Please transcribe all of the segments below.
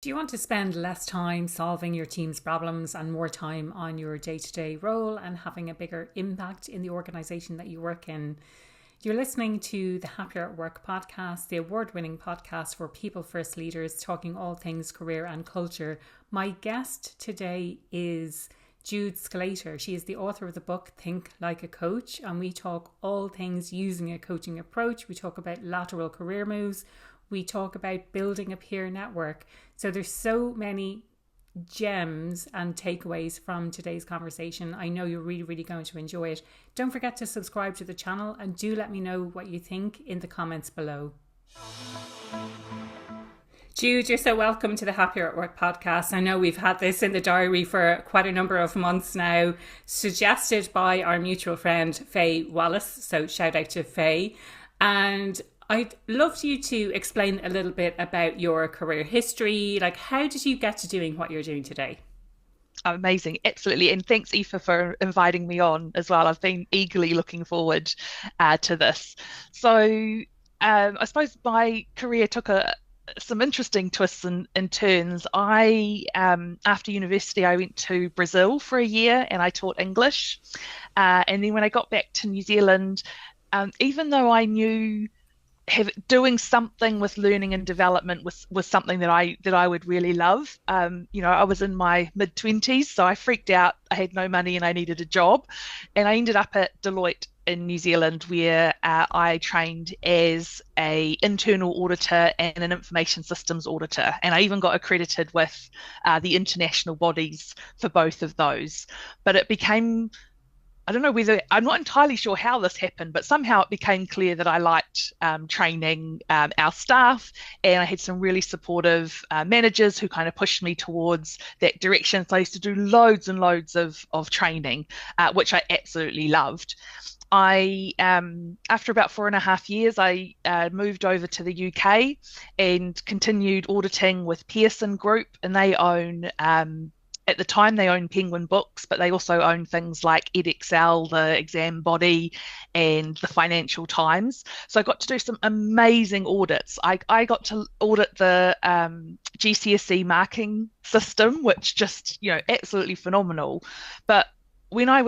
Do you want to spend less time solving your team's problems and more time on your day to day role and having a bigger impact in the organisation that you work in? You're listening to the Happier at Work podcast, the award winning podcast for people first leaders talking all things career and culture. My guest today is Jude Sclater. She is the author of the book Think Like a Coach, and we talk all things using a coaching approach. We talk about lateral career moves. We talk about building a peer network. So there's so many gems and takeaways from today's conversation. I know you're really going to enjoy it. Don't forget to subscribe to the channel and do let me know what you think in the comments below. Jude, you're so welcome to the Happier at Work podcast. I know we've had this in the diary for quite a number of months now, suggested by our mutual friend Faye Wallace. So shout out to Faye. And I'd love you to explain a little bit about your career history. Like, how did you get to doing what you're doing today? Amazing, absolutely. And thanks, Aoife, for inviting me on as well. I've been eagerly looking forward to this. So I suppose my career took some interesting twists and turns. After university, I went to Brazil for a year and I taught English. And then when I got back to New Zealand, even though I knew doing something with learning and development was something that I would really love. I was in my mid-20s, so I freaked out. I had no money and I needed a job. And I ended up at Deloitte in New Zealand, where I trained as an internal auditor and an information systems auditor. And I even got accredited with the international bodies for both of those. But it became, I don't know whether, I'm not entirely sure how this happened, but somehow it became clear that I liked training our staff, and I had some really supportive managers who kind of pushed me towards that direction. So I used to do loads and loads of training, which I absolutely loved. After about 4.5 years, I moved over to the UK and continued auditing with Pearson Group, and they own at the time, they own Penguin Books, but they also own things like EdXL, the exam body, and the Financial Times. So I got to do some amazing audits. I got to audit the GCSE marking system, which just, absolutely phenomenal. But when I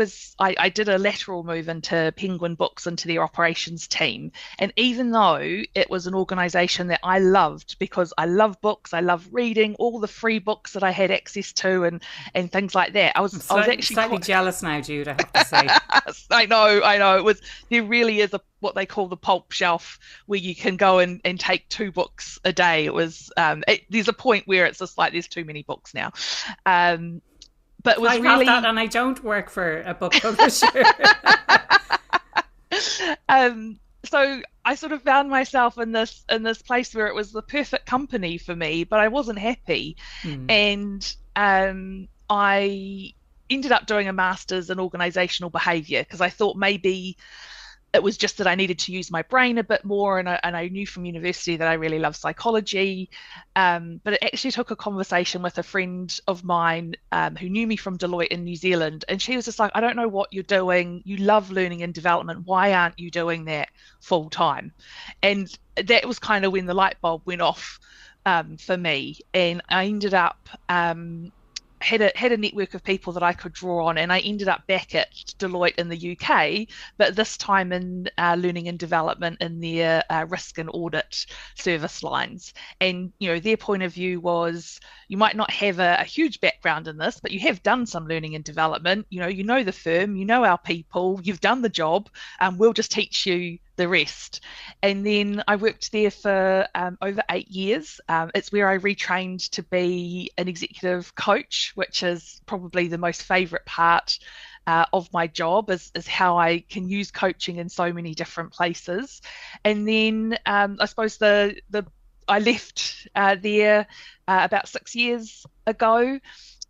did a lateral move into Penguin Books, into their operations team. And even though it was an organization that I loved, because I love books, I love reading, all the free books that I had access to and things like that. I was actually slightly jealous now, Jude, I have to say. I know. There really is what they call the pulp shelf, where you can go and take 2 books a day. It was there's a point where it's just like there's too many books now. But it was have that, and I don't work for a book publisher. So I sort of found myself in this place where it was the perfect company for me, but I wasn't happy. And I ended up doing a master's in organizational behavior, because I thought maybe it was just that I needed to use my brain a bit more, and I knew from university that I really love psychology. But it actually took a conversation with a friend of mine who knew me from Deloitte in New Zealand, and she was just like, I don't know what you're doing. You love learning and development. Why aren't you doing that full time? And that was kind of when the light bulb went off for me, and I ended up had a network of people that I could draw on, and I ended up back at Deloitte in the UK, but this time in learning and development in their risk and audit service lines. And their point of view was, you might not have a huge background in this, but you have done some learning and development. You know the firm, you know our people, you've done the job, and we'll just teach you the rest. And then I worked there for over 8 years. It's where I retrained to be an executive coach, which is probably the most favorite part of my job, is how I can use coaching in so many different places. And then I suppose I left there about 6 years ago.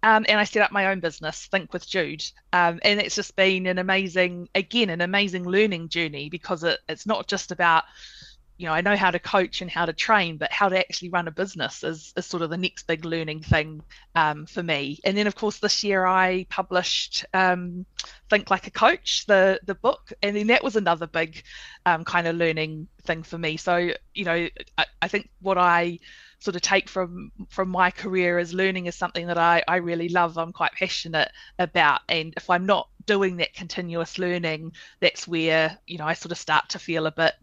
And I set up my own business, Think with Jude. And it's just been an amazing learning journey, because it's not just about, I know how to coach and how to train, but how to actually run a business is sort of the next big learning thing for me. And then, of course, this year I published Think Like a Coach, the book. And then that was another big kind of learning thing for me. So, I think what I sort of take from my career is learning is something that I really love. I'm quite passionate about, and if I'm not doing that continuous learning, that's where, you know, I sort of start to feel a bit,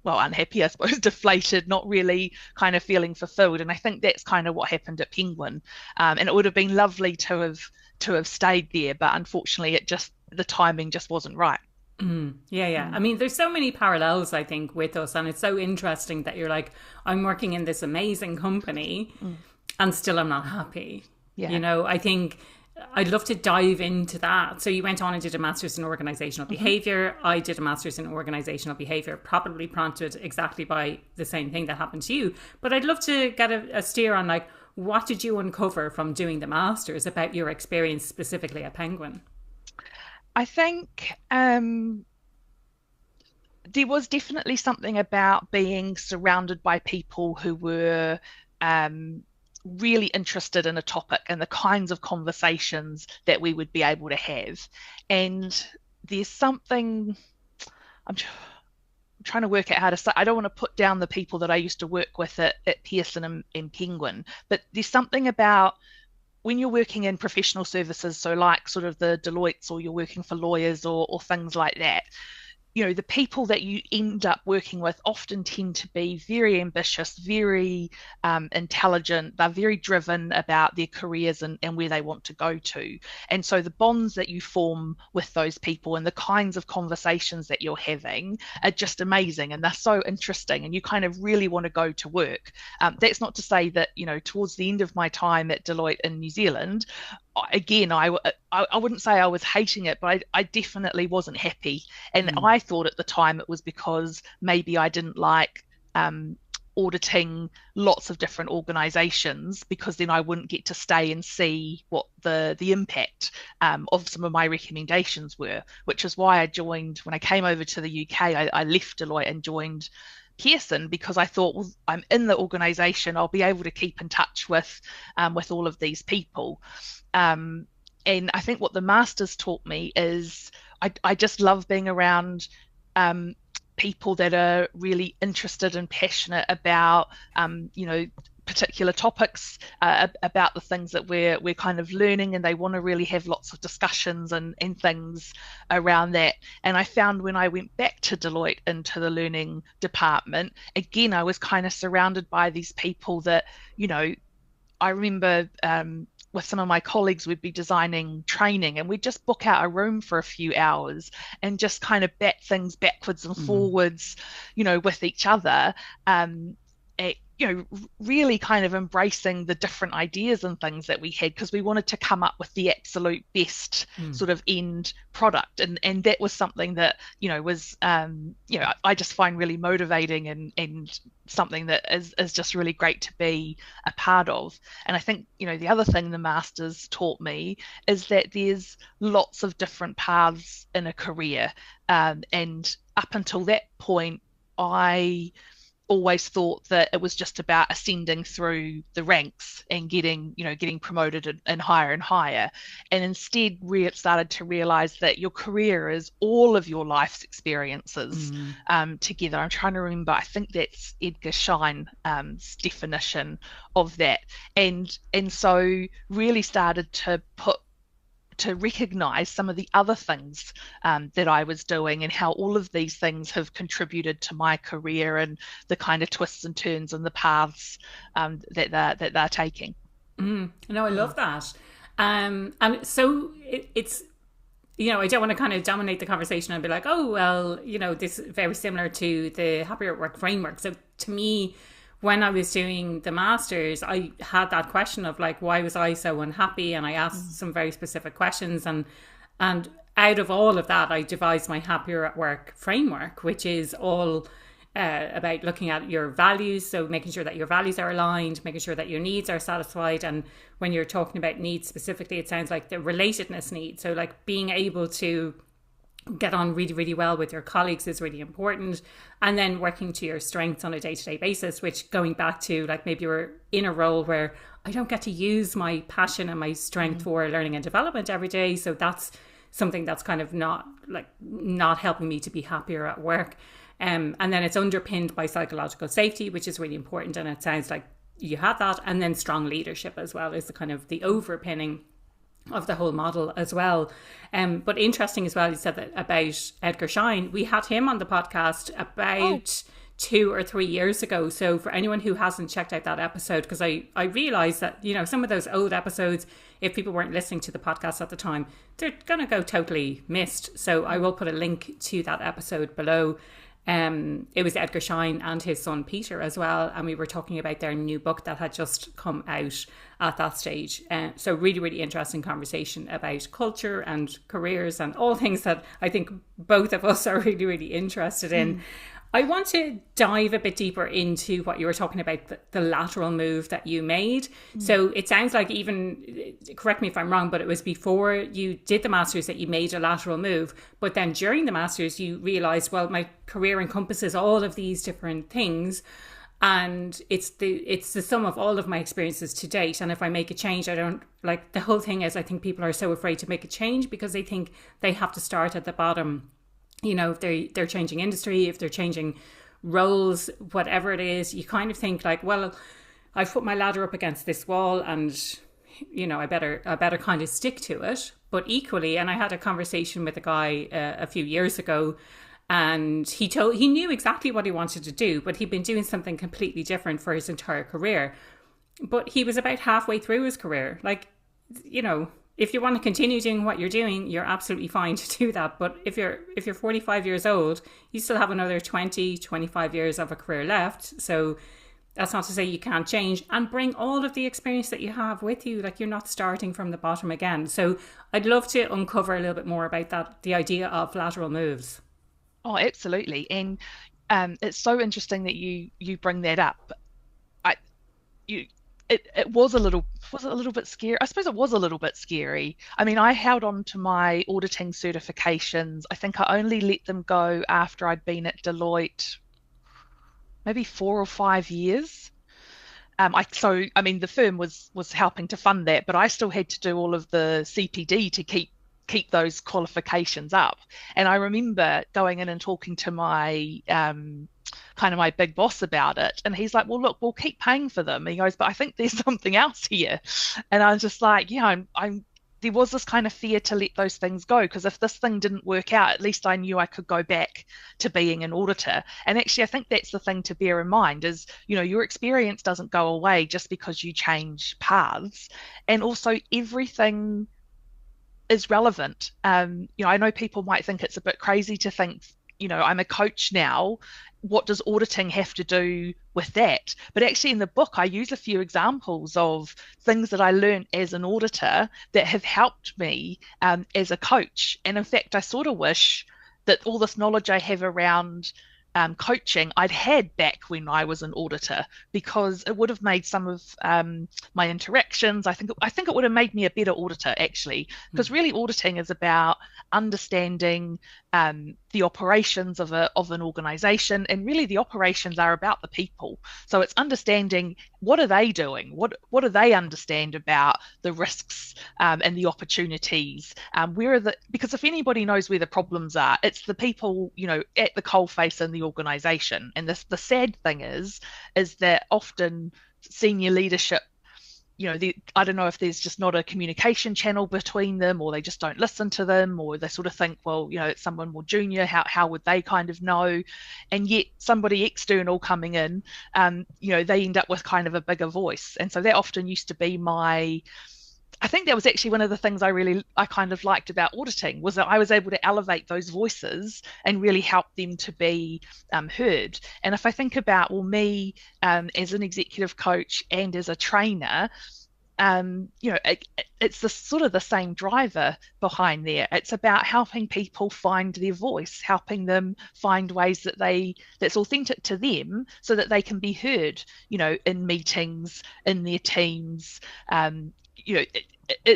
well, unhappy, I suppose, deflated, not really kind of feeling fulfilled. And I think that's kind of what happened at Penguin. And it would have been lovely to have stayed there, but unfortunately the timing just wasn't right. Yeah. I mean, there's so many parallels, I think, with us, and it's so interesting that you're like, I'm working in this amazing company and still I'm not happy. Yeah. You know, I think I'd love to dive into that. So you went on and did a master's in organizational behavior. I did a master's in organizational behavior, probably prompted exactly by the same thing that happened to you. But I'd love to get a steer on, like, what did you uncover from doing the master's about your experience specifically at Penguin? I think there was definitely something about being surrounded by people who were really interested in a topic and the kinds of conversations that we would be able to have. And there's something, I'm trying to work out how to say, I don't want to put down the people that I used to work with at Pearson and Penguin, but there's something about when you're working in professional services, so like sort of the Deloittes, or you're working for lawyers or things like that, you know, the people that you end up working with often tend to be very ambitious, very intelligent. They're very driven about their careers and where they want to go to. And so the bonds that you form with those people and the kinds of conversations that you're having are just amazing. And they're so interesting. And you kind of really want to go to work. That's not to say that, you know, towards the end of my time at Deloitte in New Zealand, again, I wouldn't say I was hating it, but I definitely wasn't happy. And I thought at the time it was because maybe I didn't like auditing lots of different organizations, because then I wouldn't get to stay and see what the impact of some of my recommendations were, which is why I joined, when I came over to the UK, I left Deloitte and joined Pearson, because I thought, well, I'm in the organization, I'll be able to keep in touch with all of these people. And I think what the masters taught me is I just love being around people that are really interested and passionate about you know, particular topics, about the things that we're kind of learning, and they want to really have lots of discussions and things around that. And I found when I went back to Deloitte into the learning department, again, I was kind of surrounded by these people that, you know, I remember with some of my colleagues, we'd be designing training and we'd just book out a room for a few hours and just kind of bat things backwards and forwards, you know, with each other. You know, really kind of embracing the different ideas and things that we had, because we wanted to come up with the absolute best sort of end product. And that was something that, you know, was, you know, I just find really motivating and something that is just really great to be a part of. And I think, you know, the other thing the masters taught me is that there's lots of different paths in a career. And up until that point, I always thought that it was just about ascending through the ranks and getting promoted and higher. And instead started to realize that your career is all of your life's experiences together. I'm trying to remember, I think that's Edgar Schein's definition of that. And so really started to recognize some of the other things that I was doing, and how all of these things have contributed to my career and the kind of twists and turns and the paths that they're taking. No, I love that. And so it's, you know, I don't want to kind of dominate the conversation and be like, oh, well, you know, this is very similar to the Happier at Work framework. So to me, when I was doing the masters, I had that question of like, why was I so unhappy? And I asked some very specific questions, and out of all of that, I devised my Happier at Work framework, which is all about looking at your values. So making sure that your values are aligned, making sure that your needs are satisfied. And when you're talking about needs specifically, it sounds like the relatedness need. So like being able to get on really, really well with your colleagues is really important. And then working to your strengths on a day-to-day basis, which, going back to like, maybe you're in a role where I don't get to use my passion and my strength for learning and development every day. So that's something that's kind of not helping me to be happier at work. And then it's underpinned by psychological safety, which is really important. And it sounds like you had that, and then strong leadership as well is the kind of the overpinning of the whole model as well. But interesting as well, you said that about Edgar Schein. We had him on the podcast about 2 or 3 years ago. So for anyone who hasn't checked out that episode, because I realized that, you know, some of those old episodes, if people weren't listening to the podcast at the time, they're going to go totally missed. So I will put a link to that episode below. It was Edgar Schein and his son Peter as well, and we were talking about their new book that had just come out at that stage. So really, really interesting conversation about culture and careers and all things that I think both of us are really, really interested in. I want to dive a bit deeper into what you were talking about, the lateral move that you made. So it sounds like, even, correct me if I'm wrong, but it was before you did the Masters that you made a lateral move. But then during the Masters, you realised, well, my career encompasses all of these different things. And it's the sum of all of my experiences to date. And if I make a change, I don't, like, the whole thing is, I think people are so afraid to make a change because they think they have to start at the bottom. You know, if they're changing industry, if they're changing roles, whatever it is, you kind of think like, well, I've put my ladder up against this wall and, you know, I better kind of stick to it. But equally, and I had a conversation with a guy a few years ago, and he knew exactly what he wanted to do, but he'd been doing something completely different for his entire career. But he was about halfway through his career. Like, you know, if you want to continue doing what you're doing, you're absolutely fine to do that. But if you're 45 years old, you still have another 20, 25 years of a career left. So that's not to say you can't change and bring all of the experience that you have with you. Like, you're not starting from the bottom again. So I'd love to uncover a little bit more about that, the idea of lateral moves. Oh, absolutely. And it's so interesting that you bring that up. It was a little bit scary. I suppose it was a little bit scary. I mean, I held on to my auditing certifications. I think I only let them go after I'd been at Deloitte maybe 4 or 5 years. I mean, the firm was helping to fund that, but I still had to do all of the CPD to keep those qualifications up. And I remember going in and talking to my kind of my big boss about it, and he's like, well, look, we'll keep paying for them. And he goes, but I think there's something else here. And I was just like, yeah, I'm there was this kind of fear to let those things go, because if this thing didn't work out, at least I knew I could go back to being an auditor. And actually, I think that's the thing to bear in mind is, you know, your experience doesn't go away just because you change paths. And also, everything is relevant. You know, I know people might think it's a bit crazy to think, you know, I'm a coach now, what does auditing have to do with that? But actually, in the book, I use a few examples of things that I learned as an auditor that have helped me as a coach. And in fact, I sort of wish that all this knowledge I have around coaching I'd had back when I was an auditor, because it would have made some of my interactions, I think it would have made me a better auditor, actually, because really auditing is about understanding the operations of an organization, and really the operations are about the people. So it's understanding, what are they doing, what do they understand about the risks and the opportunities, because if anybody knows where the problems are, it's the people, you know, at the coalface in the organization. And the sad thing is that often senior leadership, you know, I don't know if there's just not a communication channel between them, or they just don't listen to them, or they sort of think, well, you know, it's someone more junior, how would they kind of know? And yet somebody external coming in, you know, they end up with kind of a bigger voice. And so that often used to be I think that was actually one of the things I kind of liked about auditing, was that I was able to elevate those voices and really help them to be heard. And if I think about, well, me as an executive coach and as a trainer, you know, it's the sort of the same driver behind there. It's about helping people find their voice, helping them find ways that's authentic to them, so that they can be heard, you know, in meetings, in their teams, you know,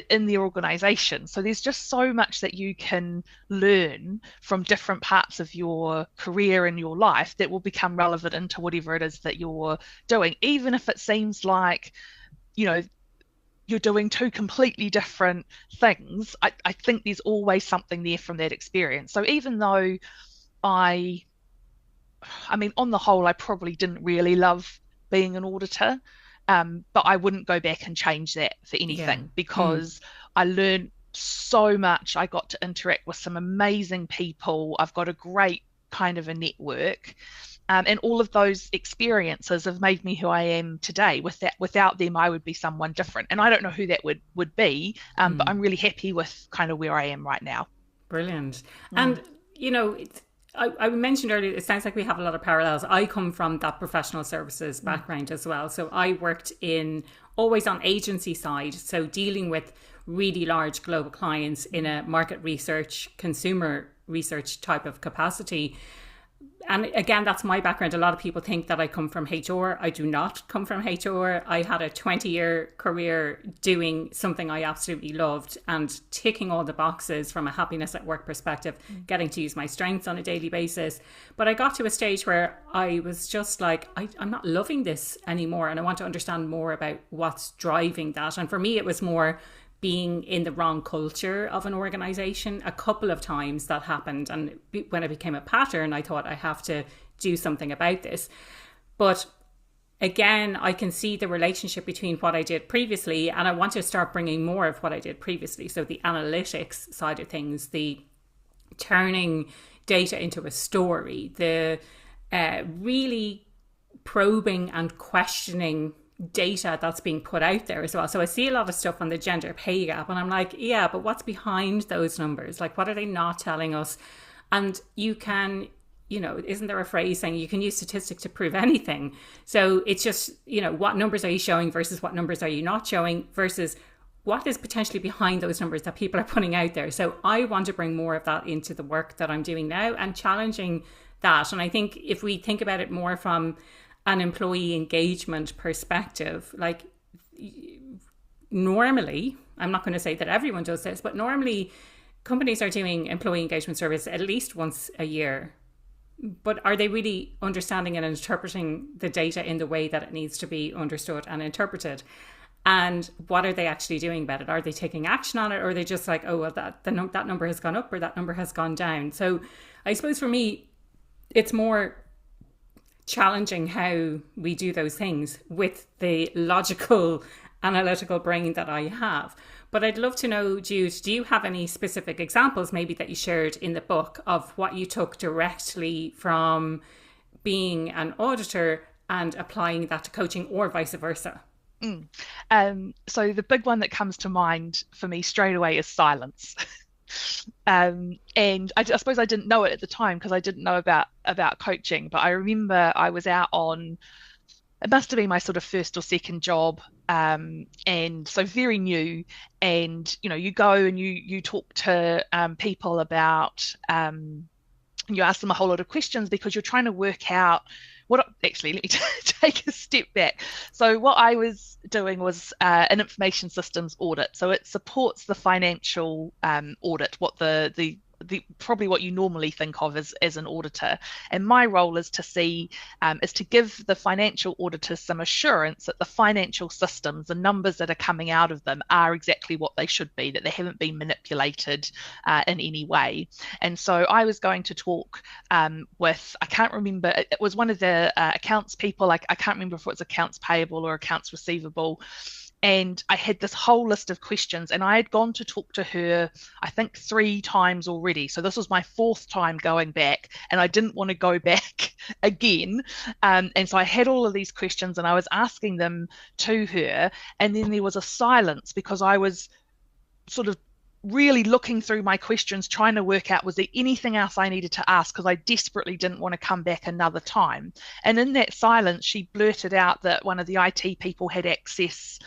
in the organization. So there's just so much that you can learn from different parts of your career and your life that will become relevant into whatever it is that you're doing, even if it seems like, you know, you're doing two completely different things. I think there's always something there from that experience. So even though I mean, on the whole, I probably didn't really love being an auditor, But I wouldn't go back and change that for anything, because I learned so much. I got to interact with some amazing people. I've got a great kind of a network. And all of those experiences have made me who I am today. Without them, I would be someone different. And I don't know who that would be, but I'm really happy with kind of where I am right now. Brilliant. And, I mentioned earlier, it sounds like we have a lot of parallels. I come from that professional services background as well. So I worked always on agency side. So dealing with really large global clients in a market research, consumer research type of capacity. And again, that's my background. A lot of people think that I come from HR. I do not come from HR. I had a 20-year career doing something I absolutely loved and ticking all the boxes from a happiness at work perspective, getting to use my strengths on a daily basis. But I got to a stage where I was just like, I'm not loving this anymore. And I want to understand more about what's driving that. And for me, it was more being in the wrong culture of an organization. A couple of times that happened, and when it became a pattern, I thought I have to do something about this. But again, I can see the relationship between what I did previously, and I want to start bringing more of what I did previously. So the analytics side of things, the turning data into a story, the really probing and questioning data that's being put out there as well. So I see a lot of stuff on the gender pay gap, and I'm like, yeah, but what's behind those numbers? Like, what are they not telling us? And you can, isn't there a phrase saying you can use statistics to prove anything? So it's just, what numbers are you showing versus what numbers are you not showing versus what is potentially behind those numbers that people are putting out there. So I want to bring more of that into the work that I'm doing now and challenging that. And I think if we think about it more from an employee engagement perspective, like normally, I'm not going to say that everyone does this, but normally companies are doing employee engagement surveys at least once a year. But are they really understanding and interpreting the data in the way that it needs to be understood and interpreted? And what are they actually doing about it? Are they taking action on it? Or are they just like, oh, well, that number has gone up or that number has gone down? So I suppose for me, it's more challenging how we do those things with the logical, analytical brain that I have. But I'd love to know, Jude, do you have any specific examples maybe that you shared in the book of what you took directly from being an auditor and applying that to coaching, or vice versa? So the big one that comes to mind for me straight away is silence. And I suppose I didn't know it at the time because I didn't know about coaching, but I remember I was out on, it must have been my sort of first or second job, and so very new, and you go and you talk to people about, you ask them a whole lot of questions because you're trying to work out actually, let me take a step back. So what I was doing was an information systems audit. So it supports the financial audit, what the probably what you normally think of as an auditor. And my role is to give the financial auditors some assurance that the financial systems, the numbers that are coming out of them, are exactly what they should be, that they haven't been manipulated in any way. And so I was going to talk with, I can't remember, it was one of the accounts people, I can't remember if it was accounts payable or accounts receivable. And I had this whole list of questions, and I had gone to talk to her, I think 3 times already. So this was my 4th time going back, and I didn't want to go back again. And so I had all of these questions and I was asking them to her. And then there was a silence because I was sort of really looking through my questions, trying to work out, was there anything else I needed to ask? Because I desperately didn't want to come back another time. And in that silence, she blurted out that one of the IT people had access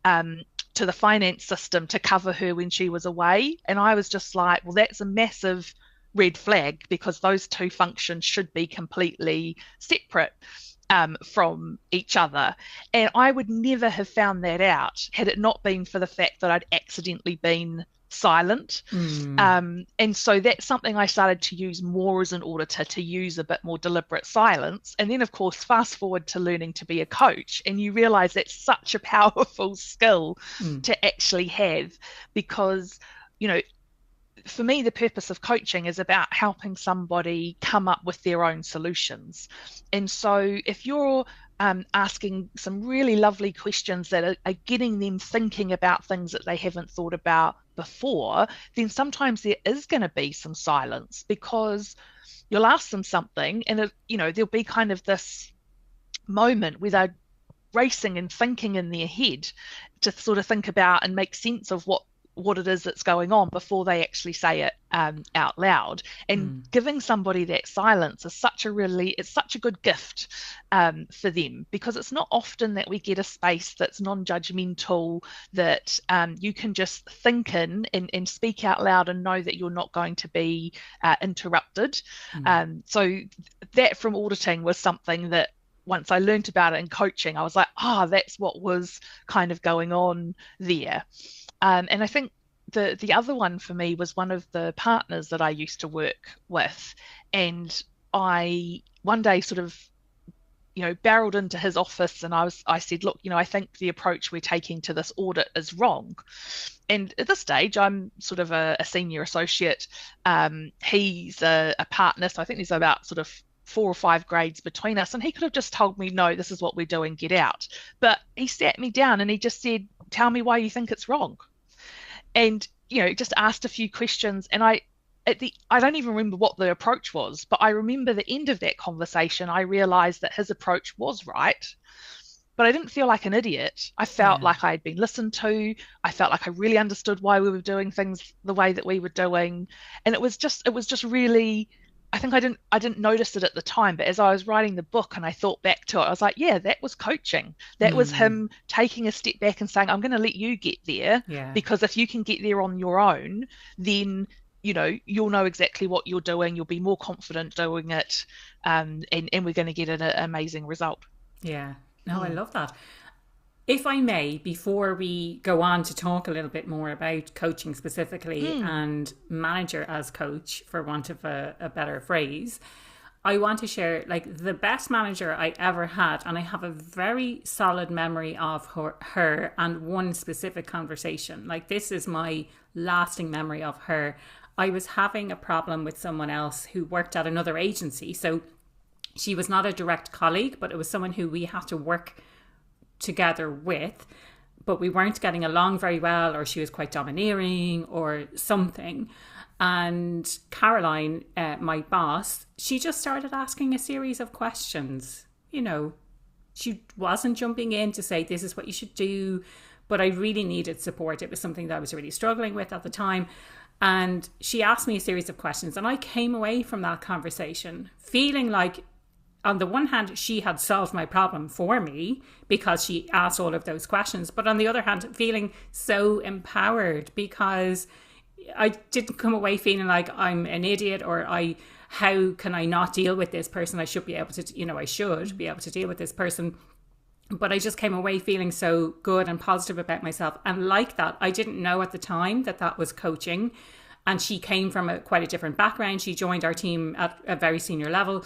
to the finance system to cover her when she was away. And I was just like, well, that's a massive red flag, because those two functions should be completely separate from each other. And I would never have found that out had it not been for the fact that I'd accidentally been silent. And so that's something I started to use more as an auditor, to use a bit more deliberate silence. And then, of course, fast forward to learning to be a coach, and you realize that's such a powerful skill to actually have, because for me, the purpose of coaching is about helping somebody come up with their own solutions. And so if you're asking some really lovely questions that are getting them thinking about things that they haven't thought about before, then sometimes there is going to be some silence, because you'll ask them something and there'll be kind of this moment where they're racing and thinking in their head to sort of think about and make sense of what it is that's going on before they actually say it out loud. And giving somebody that silence is such a good gift for them, because it's not often that we get a space that's non-judgmental, that you can just think in and speak out loud and know that you're not going to be interrupted. So that, from auditing, was something that once I learned about it in coaching, I was like, that's what was kind of going on there. And I think the other one for me was one of the partners that I used to work with. And I one day sort of, barreled into his office, and I said, look, I think the approach we're taking to this audit is wrong. And at this stage, I'm sort of a senior associate. He's a partner. So I think there's about sort of 4 or 5 grades between us. And he could have just told me, no, this is what we're doing, get out. But he sat me down and he just said, tell me why you think it's wrong. And, just asked a few questions. And I don't even remember what the approach was, but I remember the end of that conversation, I realized that his approach was right, but I didn't feel like an idiot. I felt like I had been listened to. I felt like I really understood why we were doing things the way that we were doing. And it was just really, I think I didn't notice it at the time, but as I was writing the book and I thought back to it, I was like, yeah, that was coaching. That was him taking a step back and saying, I'm going to let you get there, because if you can get there on your own, then you'll know exactly what you're doing. You'll be more confident doing it, and we're going to get an amazing result. Yeah, no, I love that. If I may, before we go on to talk a little bit more about coaching specifically and manager as coach, for want of a better phrase, I want to share the best manager I ever had. And I have a very solid memory of her and one specific conversation. This is my lasting memory of her. I was having a problem with someone else who worked at another agency. So she was not a direct colleague, but it was someone who we had to work together with, but we weren't getting along very well, or she was quite domineering or something. And Caroline, my boss, she just started asking a series of questions. She wasn't jumping in to say, this is what you should do, but I really needed support. It was something that I was really struggling with at the time. And she asked me a series of questions, and I came away from that conversation feeling like, on the one hand, she had solved my problem for me because she asked all of those questions. But on the other hand, feeling so empowered, because I didn't come away feeling like I'm an idiot, or how can I not deal with this person? I should be able to, I should be able to deal with this person. But I just came away feeling so good and positive about myself. And like that, I didn't know at the time that was coaching. And she came from quite a different background. She joined our team at a very senior level.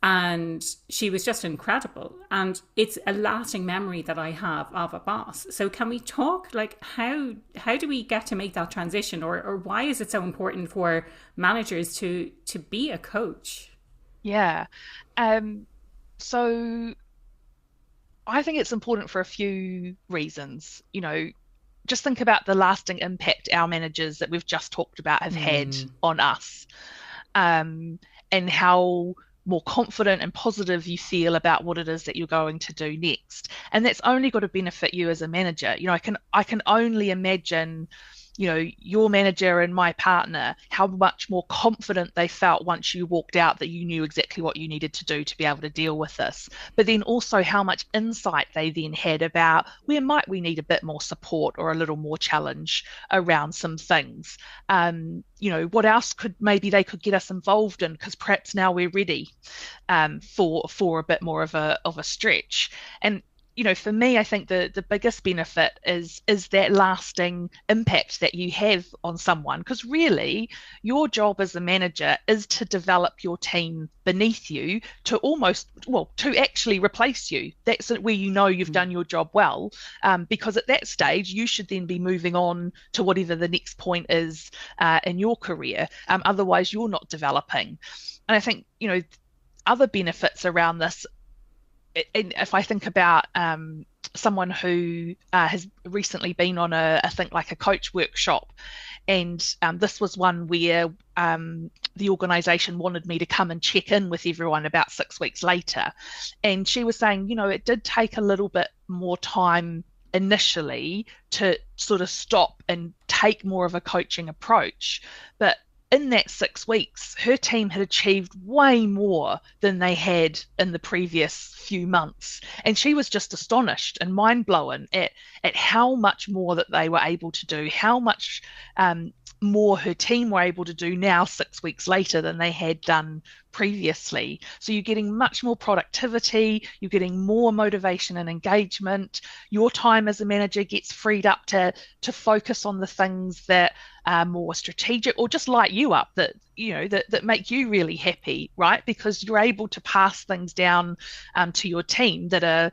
And she was just incredible. And it's a lasting memory that I have of a boss. So can we talk, how do we get to make that transition? Or why is it so important for managers to be a coach? Yeah. So I think it's important for a few reasons. Just think about the lasting impact our managers that we've just talked about have had on us, and how more confident and positive you feel about what it is that you're going to do next. And that's only got to benefit you as a manager. I can only imagine, your manager and my partner, how much more confident they felt once you walked out that you knew exactly what you needed to do to be able to deal with this. But then also how much insight they then had about where might we need a bit more support or a little more challenge around some things. What else maybe they could get us involved in, because perhaps now we're ready for a bit more of a stretch. And for me, I think the biggest benefit is that lasting impact that you have on someone. Because really, your job as a manager is to develop your team beneath you to to actually replace you. That's where you've done your job well. Because at that stage, you should then be moving on to whatever the next point is in your career. Otherwise, you're not developing. And I think, other benefits around this, and if I think about someone who has recently been on a coach workshop, and this was one where the organisation wanted me to come and check in with everyone about 6 weeks later, and she was saying, it did take a little bit more time initially to sort of stop and take more of a coaching approach, but in that 6 weeks, her team had achieved way more than they had in the previous few months. And she was just astonished and mind blown at how much more that they were able to do, how much more her team were able to do now 6 weeks later than they had done previously. So you're getting much more productivity, you're getting more motivation and engagement. Your time as a manager gets freed up to focus on the things that are more strategic or just light you up, that that make you really happy, right? Because you're able to pass things down to your team that are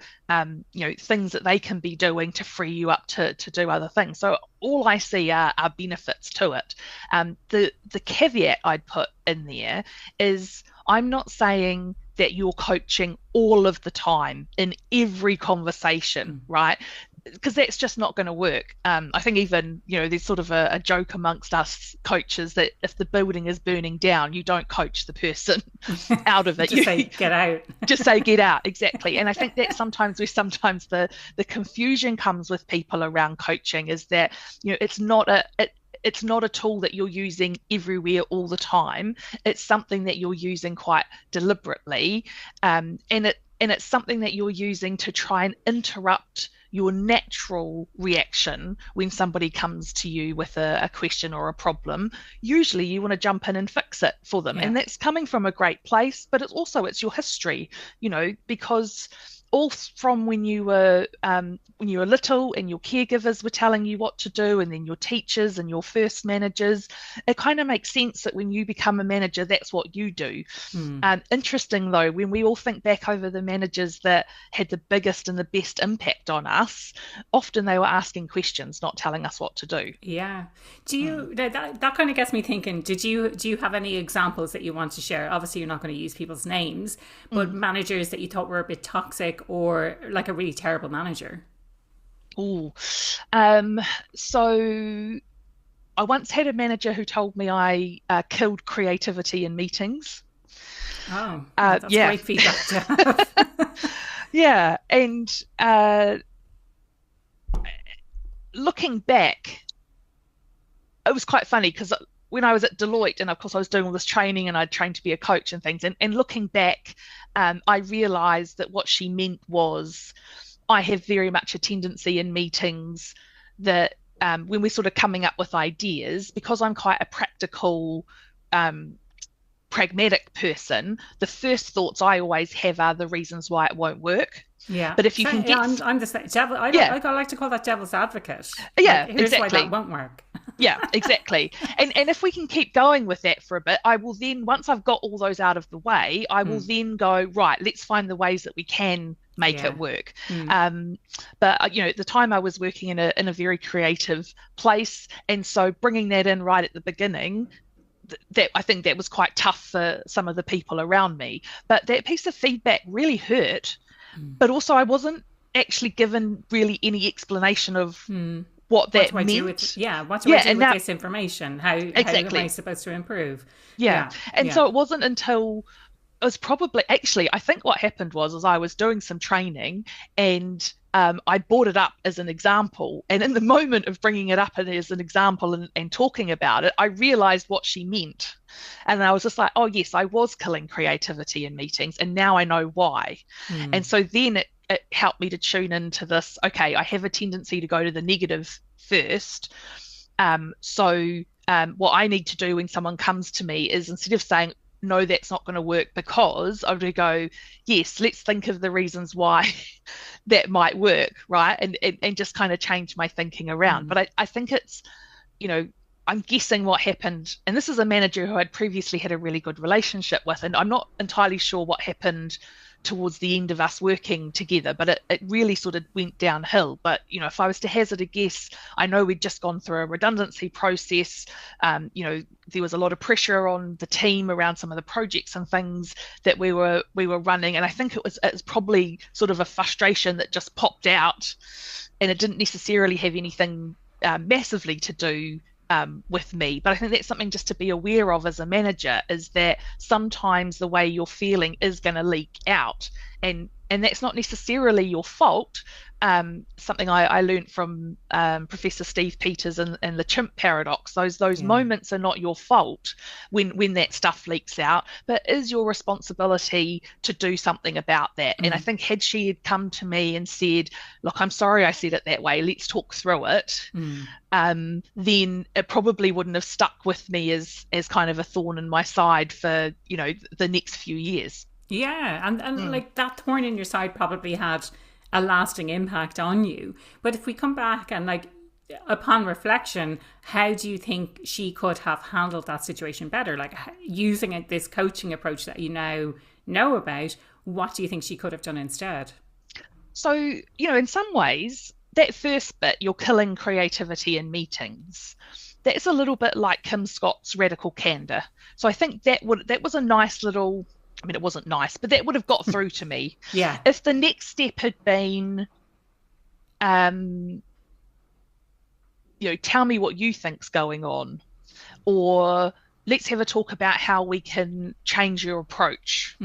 things that they can be doing to free you up to do other things. So all I see are benefits to it. The caveat I'd put in there is, I'm not saying that you're coaching all of the time in every conversation, right? Because that's just not going to work. I think even, there's sort of a joke amongst us coaches that if the building is burning down, you don't coach the person out of it. Just say, get out. Just say, get out. Exactly. And I think that sometimes the confusion comes with people around coaching is that, it's not a tool that you're using everywhere all the time. It's something that you're using quite deliberately. And it's something that you're using to try and interrupt your natural reaction when somebody comes to you with a question or a problem. Usually you want to jump in and fix it for them. Yeah. And that's coming from a great place, but it's your history, because all from when you were little and your caregivers were telling you what to do, and then your teachers and your first managers, it kind of makes sense that when you become a manager, that's what you do. Interesting though, when we all think back over the managers that had the biggest and the best impact on us, often they were asking questions, not telling us what to do. Yeah. Do you that kind of gets me thinking, do you have any examples that you want to share? Obviously you're not going to use people's names, but managers that you thought were a bit toxic or like a really terrible manager? So I once had a manager who told me I killed creativity in meetings. Oh, that's great feedback to have. Yeah, and looking back, it was quite funny because when I was at Deloitte, and of course I was doing all this training and I'd trained to be a coach and things, and looking back, I realized that what she meant was, I have very much a tendency in meetings that when we're sort of coming up with ideas, because I'm quite a practical, pragmatic person, the first thoughts I always have are the reasons why it won't work. Yeah, but if you can get, I'm just I like to call that devil's advocate. Yeah, like, here's exactly. Why that won't work. Yeah, exactly. And if we can keep going with that for a bit, I will then, once I've got all those out of the way, I will then go, right, let's find the ways that we can make it work. But at the time I was working in a very creative place, and so bringing that in right at the beginning, that I think that was quite tough for some of the people around me. But that piece of feedback really hurt. But also I wasn't actually given really any explanation of what that meant. What do I do with this information? How am I supposed to improve? So it wasn't until it was probably, actually, I think what happened was I was doing some training, and I brought it up as an example. And in the moment of bringing it up as an example and talking about it, I realized what she meant. And I was just like, oh, yes, I was killing creativity in meetings, and now I know why. And so then it helped me to tune into this, okay, I have a tendency to go to the negative first. So what I need to do when someone comes to me is, instead of saying, no, that's not going to work, because I would go, yes, let's think of the reasons why that might work, right? And just kind of change my thinking around. But I think it's, I'm guessing what happened, and this is a manager who I'd previously had a really good relationship with, and I'm not entirely sure what happened towards the end of us working together, but it really sort of went downhill. But if I was to hazard a guess, I know we'd just gone through a redundancy process. There was a lot of pressure on the team around some of the projects and things that we were running, and I think it was probably sort of a frustration that just popped out, and it didn't necessarily have anything massively to do with me. But I think that's something just to be aware of as a manager, is that sometimes the way you're feeling is going to leak out, and that's not necessarily your fault. Something I learned from Professor Steve Peters and the chimp paradox. Those moments are not your fault when that stuff leaks out, but it is your responsibility to do something about that. And I think had she had come to me and said, look, I'm sorry I said it that way, let's talk through it, then it probably wouldn't have stuck with me as kind of a thorn in my side for the next few years. Yeah, and like that thorn in your side probably had a lasting impact on you. But if we come back and like upon reflection, how do you think she could have handled that situation better? Like using this coaching approach that you now know about, what do you think she could have done instead? So, in some ways, that first bit, you're killing creativity in meetings, that's a little bit like Kim Scott's radical candor. So I think that was a nice little, I mean, it wasn't nice, but that would have got through to me. Yeah. If the next step had been, tell me what you think's going on, or let's have a talk about how we can change your approach.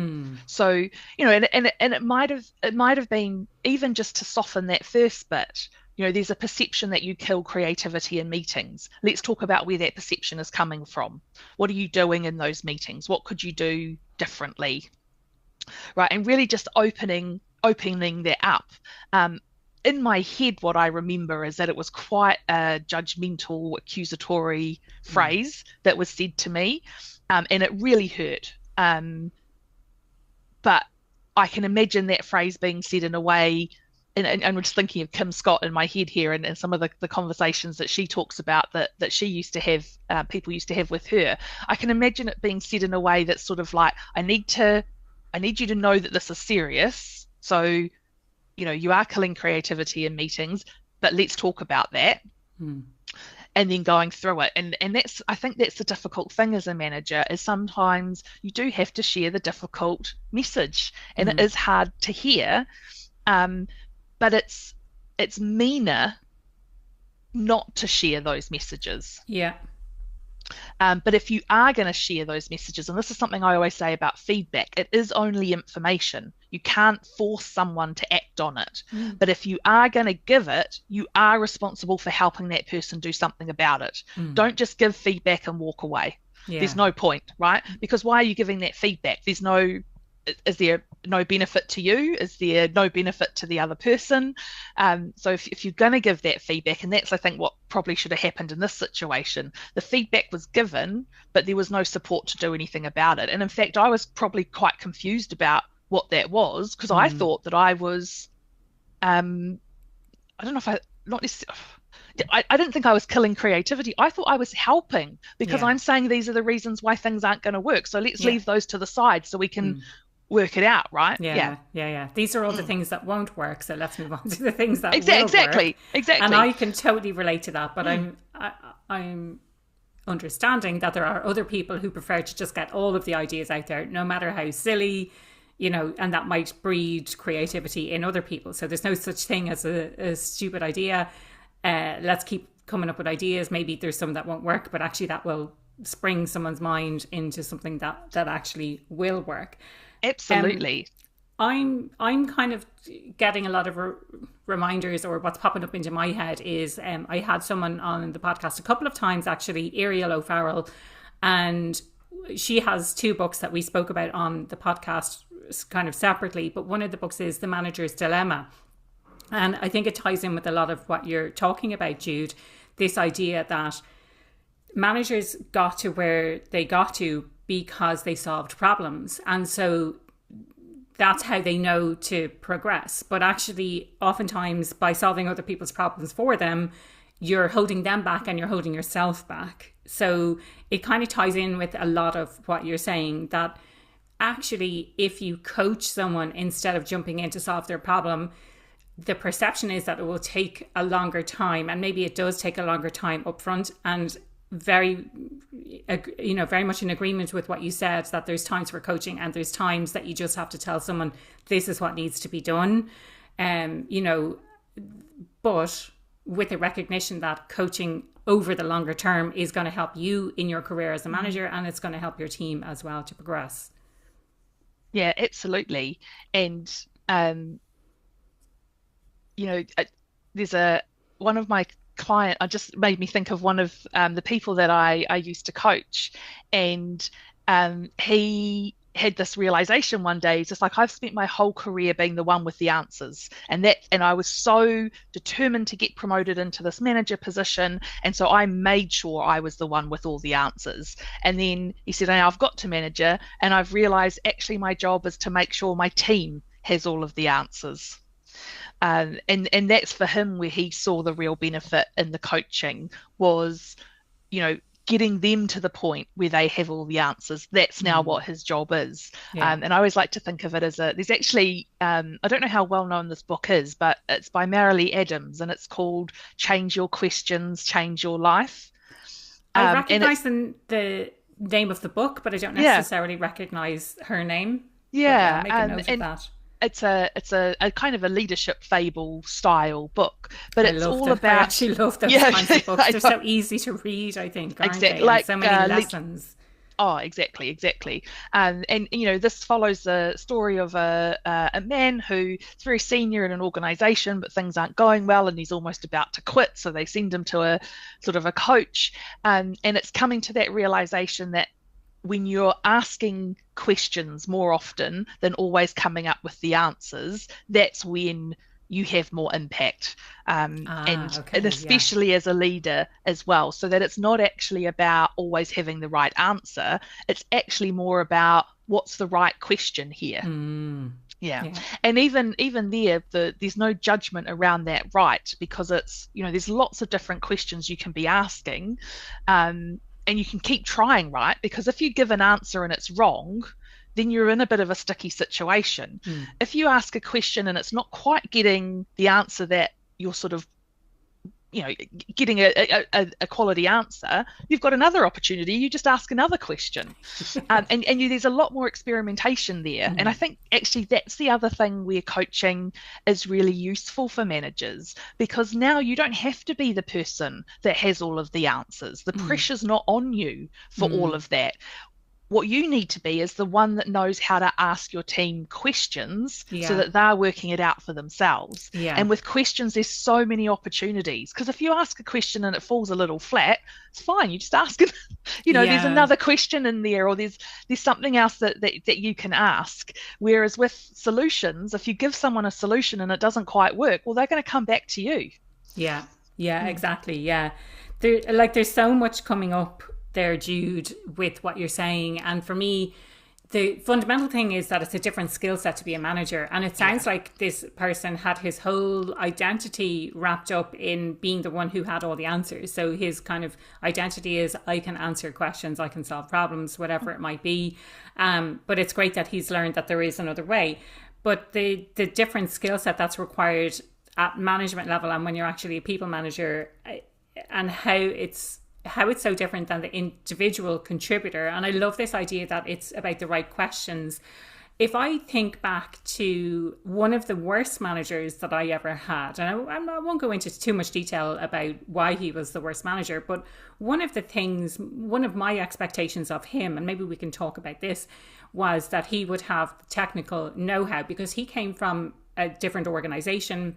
So, and it might have been even just to soften that first bit. There's a perception that you kill creativity in meetings. Let's talk about where that perception is coming from. What are you doing in those meetings? What could you do differently? Right, and really just opening that up. In my head, what I remember is that it was quite a judgmental, accusatory phrase that was said to me, and it really hurt. But I can imagine that phrase being said in a way, and I'm just thinking of Kim Scott in my head here, and some of the conversations that she talks about that she used to have, people used to have with her. I can imagine it being said in a way that's sort of like, I need you to know that this is serious. So, you are killing creativity in meetings, but let's talk about that. And then going through it. And I think that's the difficult thing as a manager, is sometimes you do have to share the difficult message, and it is hard to hear. But it's meaner not to share those messages. Yeah. But if you are going to share those messages, and this is something I always say about feedback, it is only information. You can't force someone to act on it. But if you are going to give it, you are responsible for helping that person do something about it. Don't just give feedback and walk away. Yeah. There's no point, right? Because why are you giving that feedback? Is there no benefit to you? Is there no benefit to the other person? So if you're going to give that feedback, and that's, I think, what probably should have happened in this situation, the feedback was given, but there was no support to do anything about it. And in fact, I was probably quite confused about what that was, because I thought that I was, I don't know if I didn't think I was killing creativity. I thought I was helping, because I'm saying these are the reasons why things aren't going to work. So let's leave those to the side so we can work it out, right? Yeah. These are all the things that won't work. So let's move on to the things that will Exactly. work. And I can totally relate to that. But I'm understanding that there are other people who prefer to just get all of the ideas out there, no matter how silly, and that might breed creativity in other people. So there's no such thing as a stupid idea. Let's keep coming up with ideas. Maybe there's some that won't work, but actually that will spring someone's mind into something that actually will work. Absolutely. I'm kind of getting a lot of reminders, or what's popping up into my head is I had someone on the podcast a couple of times, actually, Ariel O'Farrell, and she has 2 books that we spoke about on the podcast kind of separately, but one of the books is The Manager's Dilemma. And I think it ties in with a lot of what you're talking about, Jude, this idea that managers got to where they got to because they solved problems. And so that's how they know to progress. But actually, oftentimes, by solving other people's problems for them, you're holding them back and you're holding yourself back. So it kind of ties in with a lot of what you're saying, that actually, if you coach someone instead of jumping in to solve their problem, the perception is that it will take a longer time, and maybe it does take a longer time up front. And very much in agreement with what you said, that there's times for coaching and there's times that you just have to tell someone this is what needs to be done. But with the recognition that coaching over the longer term is going to help you in your career as a manager, and it's going to help your team as well to progress. Yeah, absolutely. And there's one of my client, I just made me think of one of the people that I used to coach, and he had this realization one day. He's just like, I've spent my whole career being the one with the answers, and I was so determined to get promoted into this manager position, and so I made sure I was the one with all the answers. And then he said, now I've got to manager, and I've realized actually my job is to make sure my team has all of the answers. And that's for him where he saw the real benefit in the coaching was, getting them to the point where they have all the answers. That's now what his job is. Yeah. And I always like to think of it as there's actually, I don't know how well known this book is, but it's by Marilee Adams, and it's called Change Your Questions, Change Your Life. I recognise the name of the book, but I don't necessarily recognise her name. Yeah. Make a note of that. It's a kind of a leadership fable style book, but it's all about. I actually love those kinds of books. They're so easy to read, I think, aren't they? Like so many lessons. Oh, exactly. And this follows the story of a man who's very senior in an organization, but things aren't going well, and he's almost about to quit. So they send him to a sort of a coach, and it's coming to that realization that when you're asking questions more often than always coming up with the answers, that's when you have more impact. And especially as a leader as well, so that it's not actually about always having the right answer. It's actually more about what's the right question here. Yeah. And even there, there's no judgment around that, right? Because it's, there's lots of different questions you can be asking. And you can keep trying, right? Because if you give an answer and it's wrong, then you're in a bit of a sticky situation. If you ask a question and it's not quite getting the answer that you're sort of, getting a quality answer, you've got another opportunity. You just ask another question. And there's a lot more experimentation there. And I think actually that's the other thing where coaching is really useful for managers, because now you don't have to be the person that has all of the answers. The pressure's not on you for all of that. What you need to be is the one that knows how to ask your team questions so that they're working it out for themselves. And with questions, there's so many opportunities, because if you ask a question and it falls a little flat, it's fine. You just ask it. There's another question in there, or there's something else that you can ask. Whereas with solutions, if you give someone a solution and it doesn't quite work, well, they're going to come back to you. Yeah, exactly. Yeah. There's so much coming up there, Jude, with what you're saying. And for me, the fundamental thing is that it's a different skill set to be a manager. And it sounds like this person had his whole identity wrapped up in being the one who had all the answers. So his kind of identity is, I can answer questions, I can solve problems, whatever it might be. But it's great that he's learned that there is another way. But the different skill set that's required at management level, and when you're actually a people manager, and how it's so different than the individual contributor. And I love this idea that it's about the right questions. If I think back to one of the worst managers that I ever had, and I won't go into too much detail about why he was the worst manager, but one of my expectations of him, and maybe we can talk about this, was that he would have technical know-how, because he came from a different organization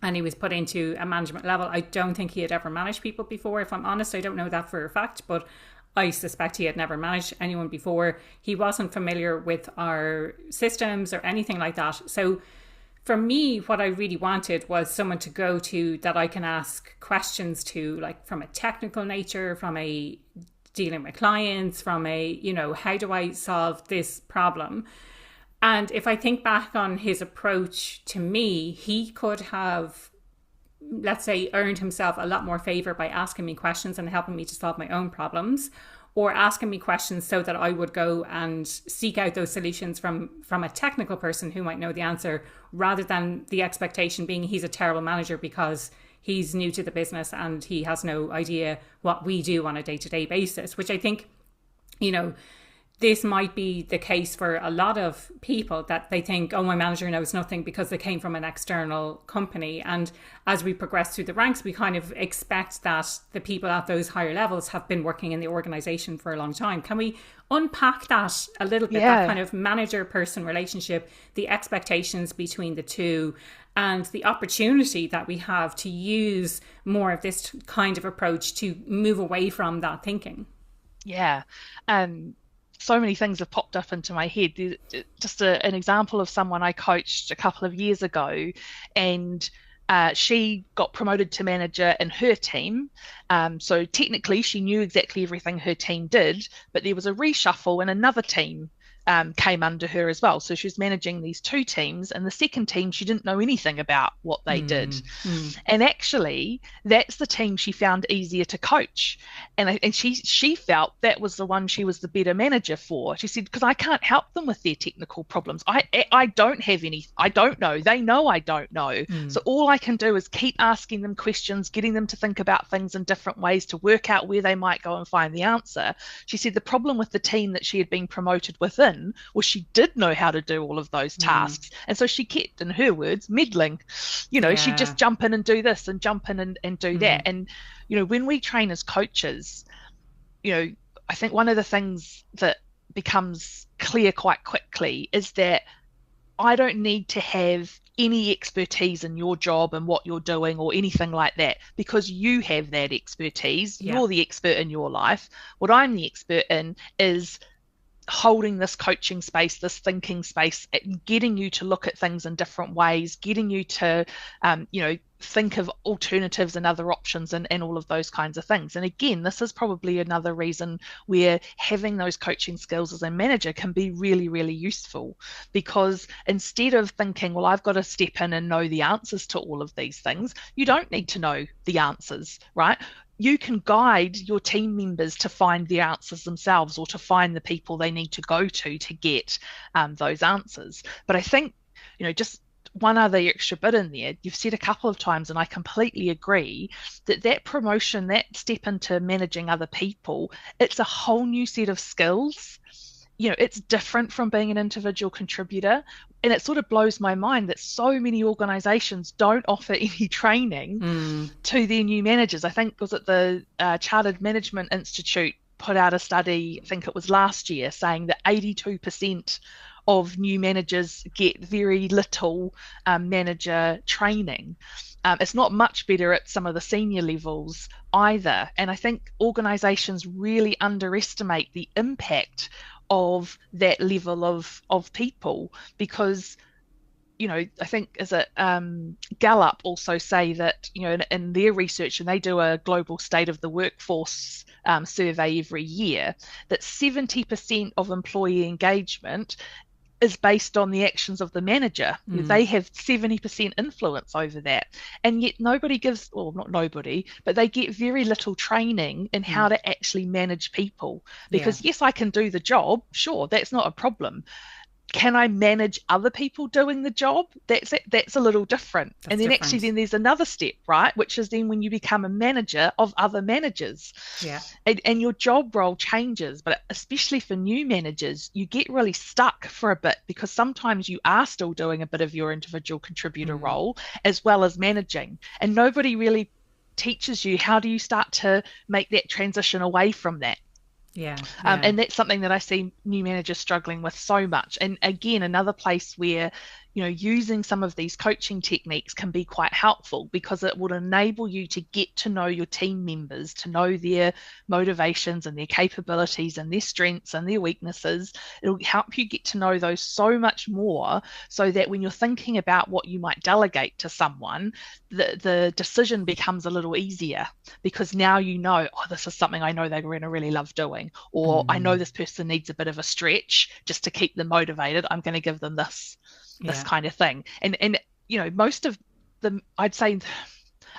and he was put into a management level. I don't think he had ever managed people before. If I'm honest, I don't know that for a fact, but I suspect he had never managed anyone before. He wasn't familiar with our systems or anything like that. So for me, what I really wanted was someone to go to that I can ask questions to, like from a technical nature, from a dealing with clients, from a, you know, how do I solve this problem? And if I think back on his approach to me, he could have, let's say, earned himself a lot more favor by asking me questions and helping me to solve my own problems, or asking me questions so that I would go and seek out those solutions from a technical person who might know the answer, rather than the expectation being he's a terrible manager because he's new to the business and he has no idea what we do on a day-to-day basis, which I think, you know, this might be the case for a lot of people, that they think, oh, my manager knows nothing because they came from an external company. And as we progress through the ranks, we kind of expect that the people at those higher levels have been working in the organization for a long time. Can we unpack that a little bit, that kind of manager-person relationship, the expectations between the two, and the opportunity that we have to use more of this kind of approach to move away from that thinking? Yeah. So many things have popped up into my head. Just an example of someone I coached a couple of years ago, and she got promoted to manager in her team. So technically she knew exactly everything her team did, but there was a reshuffle and another team came under her as well. So she was managing these two teams, and the second team, she didn't know anything about what they did. And actually, that's the team she found easier to coach. And she felt that was the one she was the better manager for. She said, because I can't help them with their technical problems. I don't have any, I don't know. They know I don't know. So all I can do is keep asking them questions, getting them to think about things in different ways to work out where they might go and find the answer. She said the problem with the team that she had been promoted within was she did know how to do all of those tasks. And so she kept, in her words, meddling. You know, she'd just jump in and do this and jump in and do that. And, you know, when we train as coaches, you know, I think one of the things that becomes clear quite quickly is that I don't need to have any expertise in your job and what you're doing or anything like that, because you have that expertise. You're the expert in your life. What I'm the expert in is holding this coaching space, this thinking space, getting you to look at things in different ways, getting you to, you know, think of alternatives and other options and all of those kinds of things. And again, this is probably another reason where having those coaching skills as a manager can be really, really useful, because instead of thinking, well, I've got to step in and know the answers to all of these things, you don't need to know the answers, right? You can guide your team members to find the answers themselves, or to find the people they need to go to get those answers. But I think, you know, just one other extra bit in there, you've said a couple of times, and I completely agree, that promotion, that step into managing other people, it's a whole new set of skills. You know, it's different from being an individual contributor. And it sort of blows my mind that so many organizations don't offer any training to their new managers. I think, was it the Chartered Management Institute put out a study, I think it was last year, saying that 82% of new managers get very little manager training. It's not much better at some of the senior levels either. And I think organizations really underestimate the impact of that level of people, because, you know, I think, is it Gallup also say that, you know, in their research, and they do a global state of the workforce survey every year, that 70% of employee engagement is based on the actions of the manager. They have 70% influence over that. And yet nobody gives, well, not nobody, but they get very little training in how to actually manage people. Because yes, I can do the job. Sure, that's not a problem. Can I manage other people doing the job? That's a little different. And then actually then there's another step, right? Which is then when you become a manager of other managers. And your job role changes, but especially for new managers, you get really stuck for a bit, because sometimes you are still doing a bit of your individual contributor role as well as managing. And nobody really teaches you, how do you start to make that transition away from that? And that's something that I see new managers struggling with so much. And again, another place where, using some of these coaching techniques can be quite helpful, because it will enable you to get to know your team members, to know their motivations and their capabilities and their strengths and their weaknesses. It'll help you get to know those so much more, so that when you're thinking about what you might delegate to someone, the decision becomes a little easier, because now this is something I know they're going to really love doing, or I know this person needs a bit of a stretch just to keep them motivated. I'm going to give them this kind of thing. And most of them, I'd say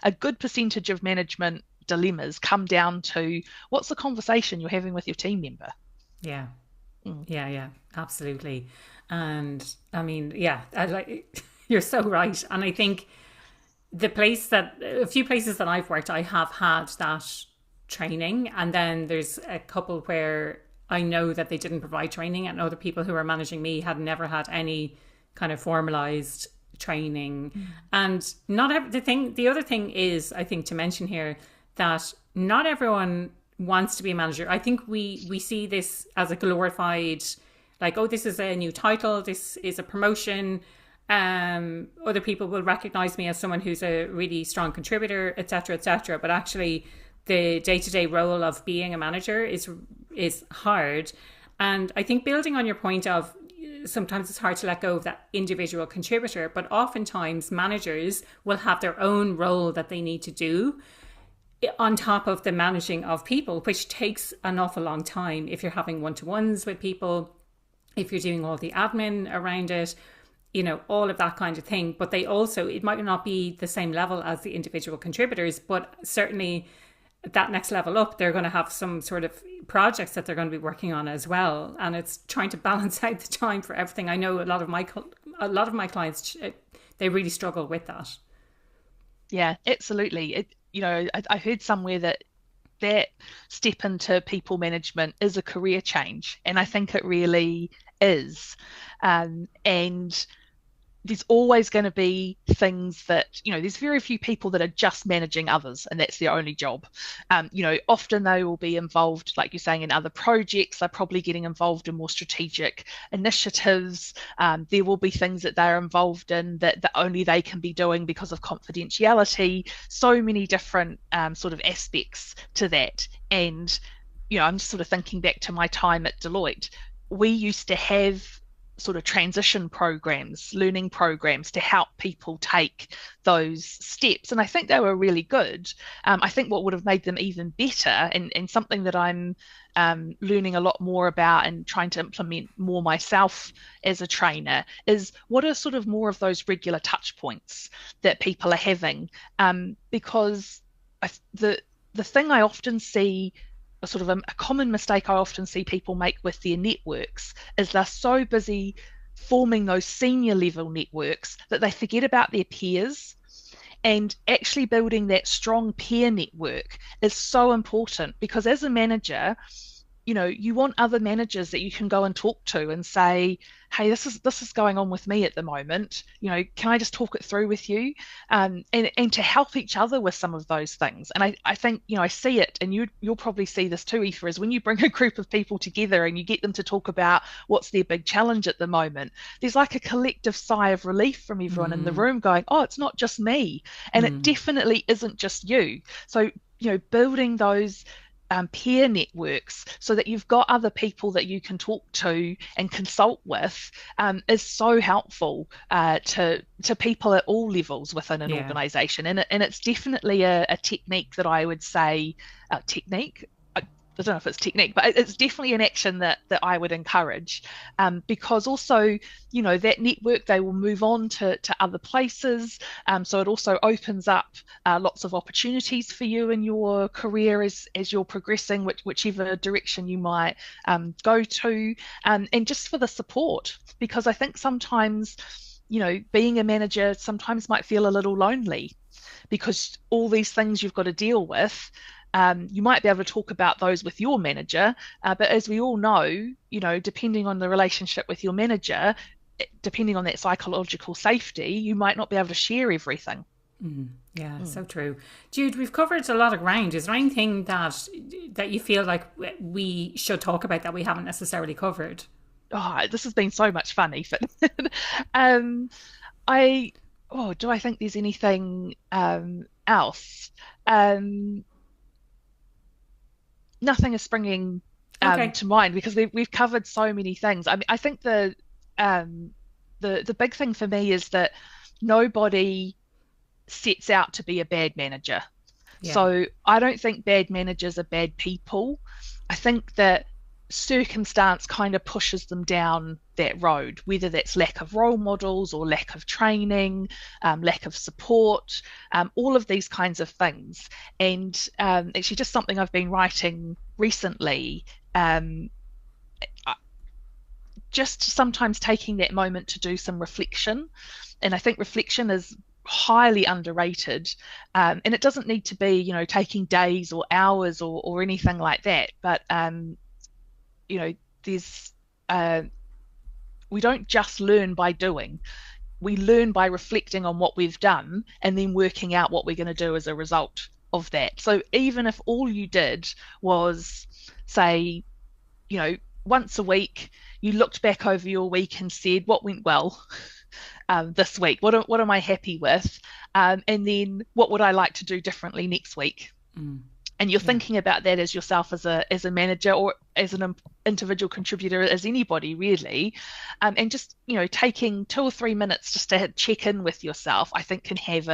a good percentage of management dilemmas come down to, what's the conversation you're having with your team member? Yeah, absolutely. And I mean, you're so right. And I think a few places that I've worked, I have had that training, and then there's a couple where I know that they didn't provide training, and other people who were managing me had never had any kind of formalized training. And the other thing is, I think, to mention here, that not everyone wants to be a manager. I think we see this as a glorified, like, oh, this is a new title, this is a promotion. Other people will recognize me as someone who's a really strong contributor, etc., etc. But actually, the day-to-day role of being a manager is hard. And I think, building on your point of, sometimes it's hard to let go of that individual contributor, but oftentimes managers will have their own role that they need to do on top of the managing of people, which takes an awful long time if you're having one-to-ones with people, if you're doing all the admin around it, all of that kind of thing. But it might not be the same level as the individual contributors, but certainly that next level up, they're going to have some sort of projects that they're going to be working on as well. And it's trying to balance out the time for everything. I know a lot of my clients, they really struggle with that. Yeah, absolutely. I heard somewhere that step into people management is a career change, and I think it really is. And there's always going to be things that, there's very few people that are just managing others and that's their only job. Often they will be involved, like you're saying, in other projects. They're probably getting involved in more strategic initiatives. There will be things that they're involved in that only they can be doing because of confidentiality. So many different sort of aspects to that. And, I'm just sort of thinking back to my time at Deloitte. We used to have sort of transition programs, learning programs to help people take those steps. And I think they were really good. I think what would have made them even better, and something that I'm learning a lot more about and trying to implement more myself as a trainer, is what are sort of more of those regular touch points that people are having. Because the thing I often see, a sort of a common mistake I often see people make with their networks, is they're so busy forming those senior level networks that they forget about their peers. And actually building that strong peer network is so important, because as a manager, you want other managers that you can go and talk to and say, hey, this is going on with me at the moment. Can I just talk it through with you? And to help each other with some of those things. And I think, I see it, and you'll probably see this too, Aoife, is when you bring a group of people together and you get them to talk about what's their big challenge at the moment, there's like a collective sigh of relief from everyone in the room going, oh, it's not just me. And it definitely isn't just you. So, building those peer networks so that you've got other people that you can talk to and consult with is so helpful to people at all levels within an organization. And it's definitely a technique that I would say, I don't know if it's technique, but it's definitely an action that I would encourage, because also, that network, they will move on to other places. So it also opens up lots of opportunities for you in your career as you're progressing, whichever direction you might go to, and just for the support, because I think sometimes, being a manager sometimes might feel a little lonely, because all these things you've got to deal with. You might be able to talk about those with your manager, but as we all know, depending on the relationship with your manager, depending on that psychological safety, you might not be able to share everything. So true. Jude, we've covered a lot of ground. Is there anything that you feel like we should talk about that we haven't necessarily covered? this has been so much fun, Aoife. I do I think there's anything else? Nothing is springing to mind because we've covered so many things. I mean, I think the big thing for me is that nobody sets out to be a bad manager. Yeah. So I don't think bad managers are bad people. I think that circumstance kind of pushes them down that road, whether that's lack of role models or lack of training, lack of support, all of these kinds of things. And actually just something I've been writing recently, just sometimes taking that moment to do some reflection. And I think reflection is highly underrated, and it doesn't need to be, you know, taking days or hours or anything like that, but you know, there's we don't just learn by doing. We learn by reflecting on what we've done and then working out what we're going to do as a result of that. So even if all you did was, say, you know, once a week you looked back over your week and said what went well this week, what am I happy with, and then what would I like to do differently next week. And you're thinking about that as yourself, as a manager or as an individual contributor, as anybody really, and just, you know, taking 2 or 3 minutes just to check in with yourself, I think can have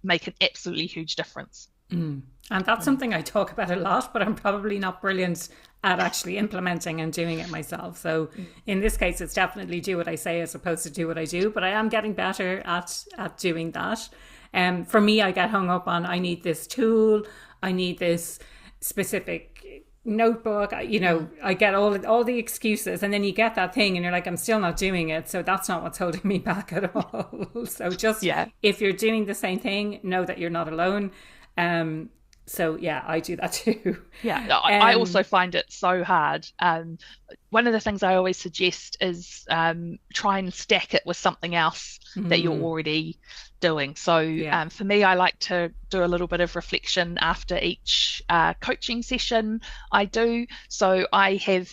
make an absolutely huge difference. And that's something I talk about a lot, but I'm probably not brilliant at actually implementing and doing it myself. So in this case, it's definitely do what I say as opposed to do what I do, but I am getting better at doing that. For me, I get hung up on, I need this tool, I need this specific notebook, you know, I get all the excuses, and then you get that thing and you're like, I'm still not doing it. So that's not what's holding me back at all. So just, if you're doing the same thing, know that you're not alone. So yeah, I do that too. Yeah, I also find it so hard. One of the things I always suggest is try and stack it with something else that you're already doing. So for me, I like to do a little bit of reflection after each coaching session I do. So I have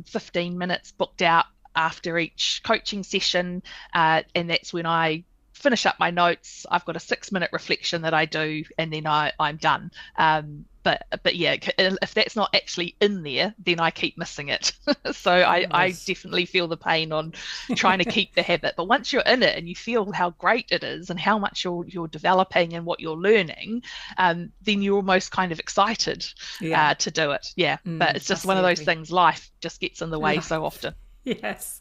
15 minutes booked out after each coaching session, and that's when I finish up my notes. I've got a 6-minute reflection that I do, and then I'm done. But yeah, if that's not actually in there, then I keep missing it. So I definitely feel the pain on trying to keep the habit. But once you're in it and you feel how great it is and how much you're developing and what you're learning, then you're almost kind of excited to do it. Yeah, but it's just one of those things. Life just gets in the way so often. Yes.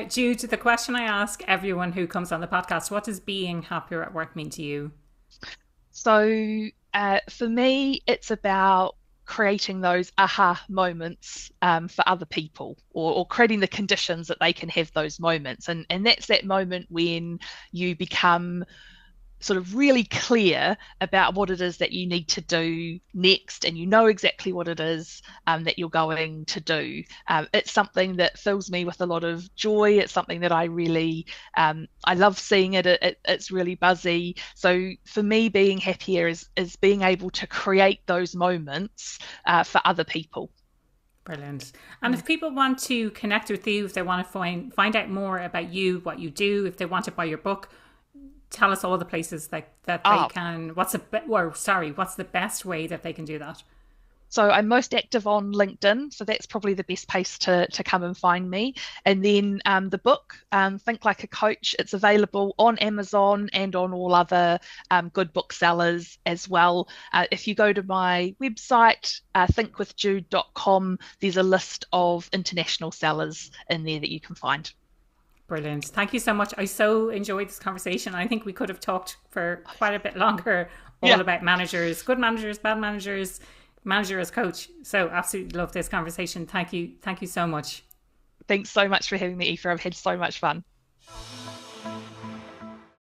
Jude, the question I ask everyone who comes on the podcast, what does being happier at work mean to you? So for me, it's about creating those aha moments for other people, or creating the conditions that they can have those moments. And that's that moment when you become sort of really clear about what it is that you need to do next, and you know exactly what it is that you're going to do. It's something that fills me with a lot of joy. It's something that I really I love seeing it. It's really buzzy. So for me, being happier is being able to create those moments for other people. Brilliant. And if people want to connect with you, if they want to find out more about you, what you do, if they want to buy your book, tell us all the places that they can. What's the best way that they can do that? So I'm most active on LinkedIn, so that's probably the best place to come and find me. And then the book, Think Like a Coach, it's available on Amazon and on all other good booksellers as well. If you go to my website, thinkwithjude.com, there's a list of international sellers in there that you can find. Brilliant. Thank you so much. I so enjoyed this conversation. I think we could have talked for quite a bit longer about managers, good managers, bad managers, manager as coach. So absolutely love this conversation. Thank you. Thank you so much. Thanks so much for having me, Aoife. I've had so much fun.